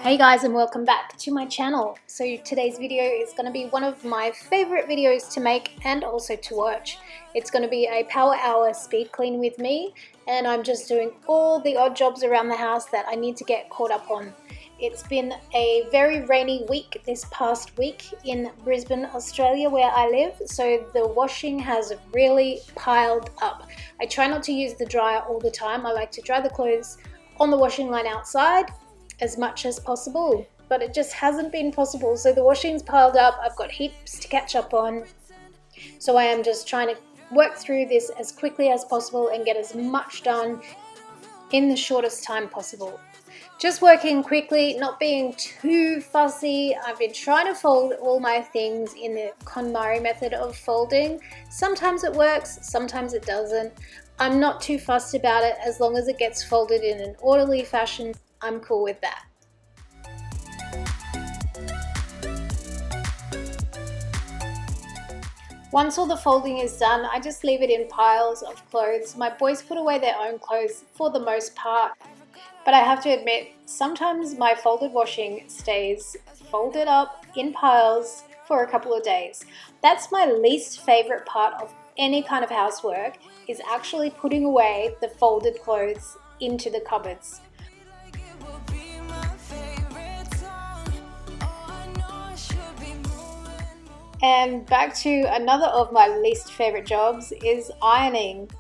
Hey guys, and welcome back to my channel. So today's video is going to be one of my favorite videos to make and also to watch. It's going to be a power hour speed clean with me, and I'm just doing all the odd jobs around the house that I need to get caught up on. It's been a very rainy week this past week in Brisbane, Australia, where I live, so the washing has really piled up. I try not to use the dryer all the time. I like to dry the clothes on the washing line outside as much as possible, but it just hasn't been possible. So the washing's piled up, I've got heaps to catch up on, so I am just trying to work through this as quickly as possible and get as much done in the shortest time possible. Just working quickly, not being too fussy. I've been trying to fold all my things in the KonMari method of folding. Sometimes it works, sometimes it doesn't. I'm not too fussed about it. As long as it gets folded in an orderly fashion, I'm cool with that. Once all the folding is done, I just leave it in piles of clothes. My boys put away their own clothes for the most part, but I have to admit, sometimes my folded washing stays folded up in piles for a couple of days. That's my least favorite part of any kind of housework, is actually putting away the folded clothes into the cupboards. And back to another of my least favorite jobs is ironing.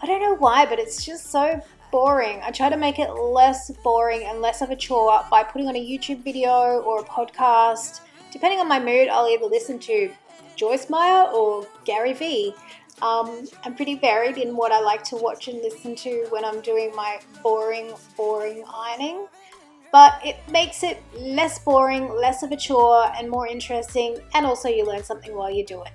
I don't know why, but it's just so boring. I try to make it less boring and less of a chore by putting on a YouTube video or a podcast. Depending on my mood, I'll either listen to Joyce Meyer or Gary Vee. I'm pretty varied in what I like to watch and listen to when I'm doing my boring ironing. But it makes it less boring, less of a chore, and more interesting, and also you learn something while you do it.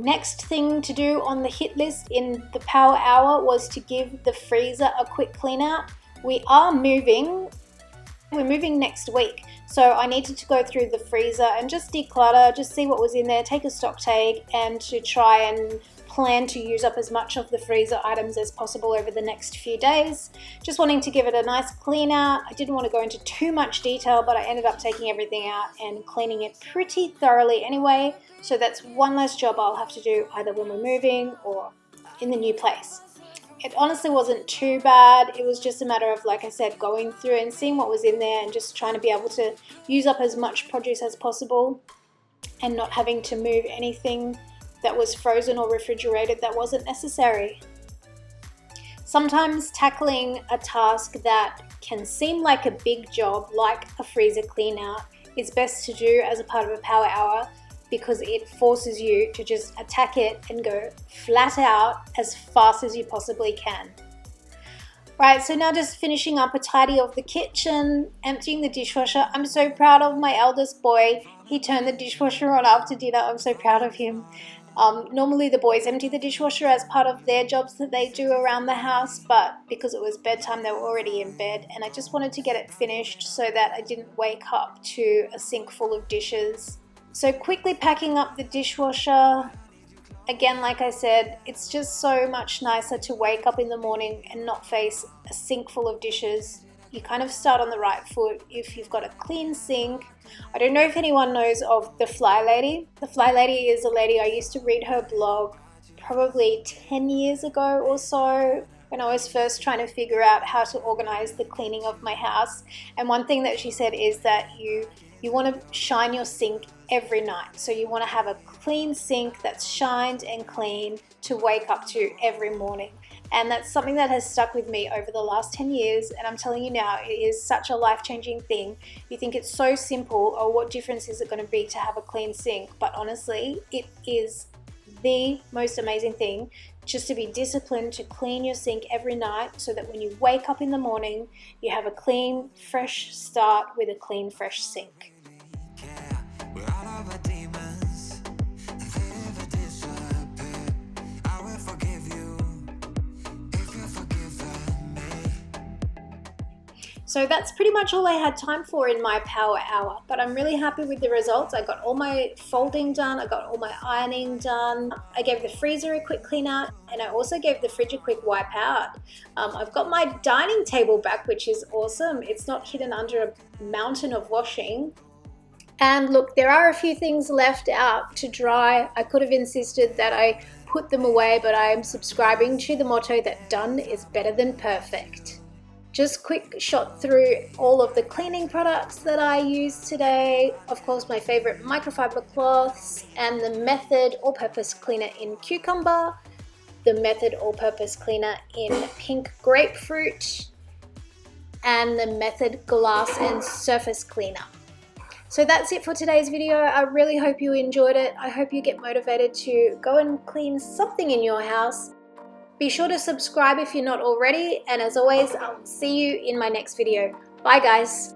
Next thing to do on the hit list in the power hour was to give the freezer a quick clean out. We're moving next week, so I needed to go through the freezer and just declutter, just see what was in there, take a stock take, and to try and plan to use up as much of the freezer items as possible over the next few days. Just wanting to give it a nice clean out. I didn't want to go into too much detail, but I ended up taking everything out and cleaning it pretty thoroughly anyway. So that's one less job I'll have to do either when we're moving or in the new place. It honestly wasn't too bad. It was just a matter of, like I said, going through and seeing what was in there and just trying to be able to use up as much produce as possible and not having to move anything that was frozen or refrigerated that wasn't necessary. Sometimes tackling a task that can seem like a big job, like a freezer clean out, is best to do as a part of a power hour, because it forces you to just attack it and go flat out as fast as you possibly can. Right, so now just finishing up a tidy of the kitchen, emptying the dishwasher. I'm so proud of my eldest boy. He turned the dishwasher on after dinner. I'm so proud of him. Normally the boys empty the dishwasher as part of their jobs that they do around the house, but because it was bedtime, they were already in bed, and I just wanted to get it finished so that I didn't wake up to a sink full of dishes. So quickly packing up the dishwasher. Again, like I said, it's just so much nicer to wake up in the morning and not face a sink full of dishes. You kind of start on the right foot if you've got a clean sink. I don't know if anyone knows of the Fly Lady. The Fly Lady is a lady, I used to read her blog probably 10 years ago or so, when I was first trying to figure out how to organize the cleaning of my house. And one thing that she said is that you want to shine your sink every night. So you want to have a clean sink that's shined and clean to wake up to every morning. And that's something that has stuck with me over the last 10 years. And I'm telling you now, it is such a life-changing thing. You think it's so simple, or what difference is it going to be to have a clean sink? But honestly, it is the most amazing thing, just to be disciplined to clean your sink every night, so that when you wake up in the morning, you have a clean, fresh start with a clean, fresh sink. So that's pretty much all I had time for in my power hour, but I'm really happy with the results. I got all my folding done, I got all my ironing done, I gave the freezer a quick clean out, and I also gave the fridge a quick wipe out. I've got my dining table back, which is awesome. It's not hidden under a mountain of washing. And look, there are a few things left out to dry. I could have insisted that I put them away, but I am subscribing to the motto that done is better than perfect. Just quick shot through all of the cleaning products that I used today. Of course, my favorite microfiber cloths and the Method all-purpose cleaner in cucumber, the Method all-purpose cleaner in pink grapefruit, and the Method glass and surface cleaner. So that's it for today's video. I really hope you enjoyed it. I hope you get motivated to go and clean something in your house. Be sure to subscribe if you're not already, and as always, I'll see you in my next video. Bye guys!